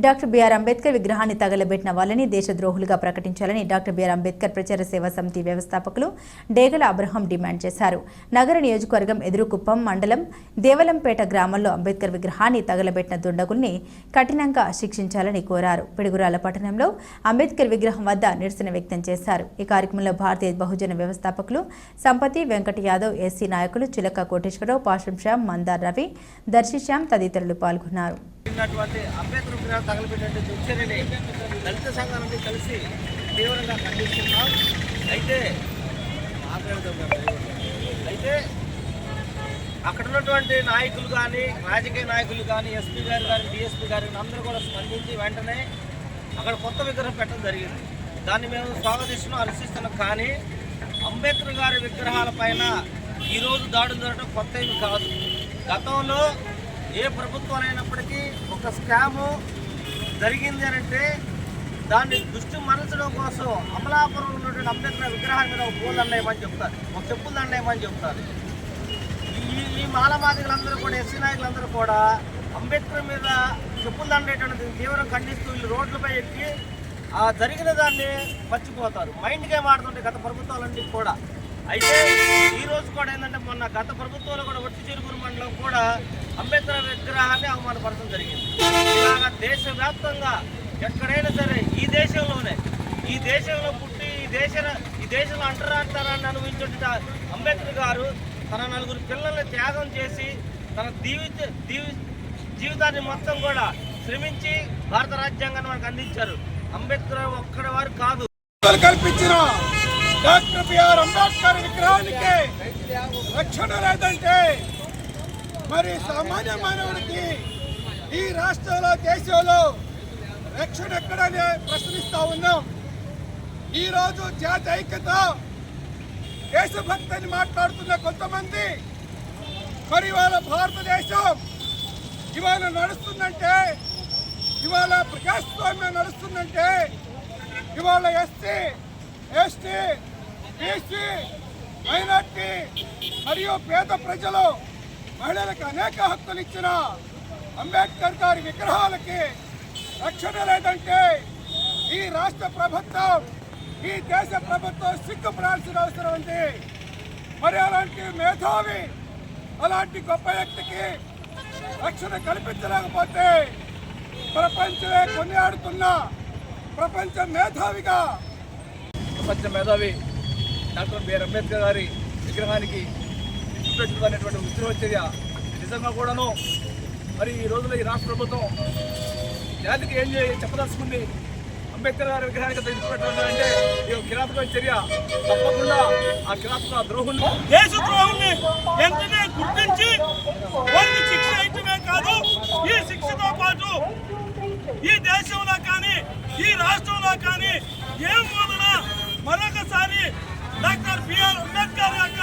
Doctor BR Ambedkar విగ్రహాన్ని తగలబెట్టిన వాళ్ళని దేశద్రోహులుగా ప్రకటించాలని డాక్టర్ బిఆర్ అంబేద్కర్ ప్రచార సేవా సమితి వ్యవస్థాపకులు డేగల అబ్రహం డిమాండ్ చేశారు. నగర నియోజకవర్గం ఎదురుకుప్పం మండలం దేవలంపేట గ్రామంలో అంబేద్కర్ విగ్రహాన్ని తగలబెట్టిన దుండగుల్ని కఠినంగా శిక్షించాలని కోరారు. పిడుగురాల పట్టణంలో అంబేద్కర్ విగ్రహం వద్ద నిరసన వ్యక్తం చేశారు. ఈ కార్యక్రమంలో భారతీయ బహుజన వ్యవస్థాపకులు సంపతి వెంకట యాదవ్, ఎస్సీ నాయకులు చిలక కోటేశ్వరరావు, పాషం శ్యామ్, మందార్ రవి, దర్శి శ్యామ్ తదితరులు పాల్గొన్నారు. అంబేద్కర్ విగ్రహం తగలబెట్టే దుశ్చర్యని దళిత సంఘాలన్నీ కలిసి తీవ్రంగా ఖండిస్తున్నాం. అయితే అక్కడ ఉన్నటువంటి నాయకులు కానీ, రాజకీయ నాయకులు కానీ, ఎస్పీ గారు కానీ, డిఎస్పీ గారు అందరూ కూడా స్పందించి వెంటనే అక్కడ కొత్త విగ్రహం పెట్టడం జరిగింది. దాన్ని మేము స్వాగతిస్తున్నాం, హర్షిస్తున్నాం. కానీ అంబేద్కర్ గారి విగ్రహాల పైన ఈరోజు దాడులు జరగడం కొత్త ఏమి కాదు. గతంలో ఏ ప్రభుత్వం అయినప్పటికీ ఒక స్కాము జరిగింది అంటే దాన్ని దృష్టి మరల్చడం కోసం అమలాపురంలో ఉన్నటువంటి అంబేద్కర్ విగ్రహాల మీద ఒక పూలు దండేయమని చెప్తారు, ఒక చెప్పులు దండేయమని చెప్తారు. ఈ మాలమాదిగులందరూ కూడా, ఎస్సీ నాయకులందరూ కూడా అంబేద్కర్ మీద చెప్పులు దండేటువంటి తీవ్రం ఖండిస్తూ వీళ్ళు రోడ్లపై ఎక్కి జరిగిన దాన్ని మర్చిపోతారు. మైండ్ గేమ్ ఆడుతుంటే గత ప్రభుత్వాలన్నీ కూడా. అయితే ఈరోజు కూడా ఏంటంటే మొన్న గత ప్రభుత్వంలో కూడా ఒట్టి చిరుకూరు మండలం కూడా అంబేద్కర్ విగ్రహాన్ని అవమానపరచడం జరిగింది. ఇలాగా దేశవ్యాప్తంగా ఎక్కడైనా సరే ఈ దేశంలో పుట్టి ఈ దేశంలో అంటరాంతరాన్ని అనుభవించిన అంబేద్కర్ గారు తన 4 పిల్లల్ని త్యాగం చేసి తన జీవితాన్ని మొత్తం కూడా శ్రమించి భారత రాజ్యాంగాన్ని మనకు అందించారు. అంబేద్కర్ ఒక్కడి వారు కాదు. కల్పించిన డాక్టర్ బిఆర్ అంబేద్కర్ విగ్రహానికి రక్షణ లేదంటే మరి సామాన్య మానవుడికి ఈ రాష్ట్రంలో, దేశంలో రక్షణ ఎక్కడనే ప్రశ్నిస్తూ ఉన్నాం. ఈరోజు జాతి ఐక్యత, దేశభక్తిని మాట్లాడుతున్న కొంతమంది మరి ఇవాళ భారతదేశం ఇవాళ నడుస్తుందంటే, ఇవాళ ప్రజాస్వామ్యం నడుస్తుందంటే, ఇవాళ ఎస్సీ, ఎస్టీ, బీసీ, మైనార్టీ మరియు పేద ప్రజలు, మహిళలకు అనేక హక్కులు ఇచ్చిన అంబేద్కర్ గారి విగ్రహాలకి రక్షణ లేదంటే ఈ రాష్ట్ర ప్రభుత్వం, ఈ దేశ ప్రభుత్వం సిగ్గుపడాల్సిన అవసరం ఉంది. మరి అలాంటి మేధావి, అలాంటి గొప్ప వ్యక్తికి రక్షణ కల్పించలేకపోతే ప్రపంచమే కొనియాడుతున్న ప్రపంచ మేధావిగా, ప్రపంచ మేధావి డాక్టర్ బిఆర్ అంబేద్కర్ గారి విగ్రహానికి అనేటువంటి ఉద్యమ చర్య నిజంగా కూడాను మరి ఈ రోజుల్లో ఈ రాష్ట్ర ప్రభుత్వం జాతికి ఏం చెప్పదలుచుకుంది? అంబేద్కర్ గారి విగ్రహానికి పెట్టాలంటే ఈ కిరాతక చర్య. తప్పకుండా ఆ కిరాతక ద్రోహుల్ని, దేశద్రోహుల్ని వెంటనే గుర్తించి వారికి శిక్ష ఇచ్చమే కాదు, ఈ శిక్షతో పాటు ఈ దేశంలో కానీ, ఈ రాష్ట్రంలో కానీ ఏ మూలన మరొకసారి డాక్టర్ బిఆర్ అంబేద్కర్ యొక్క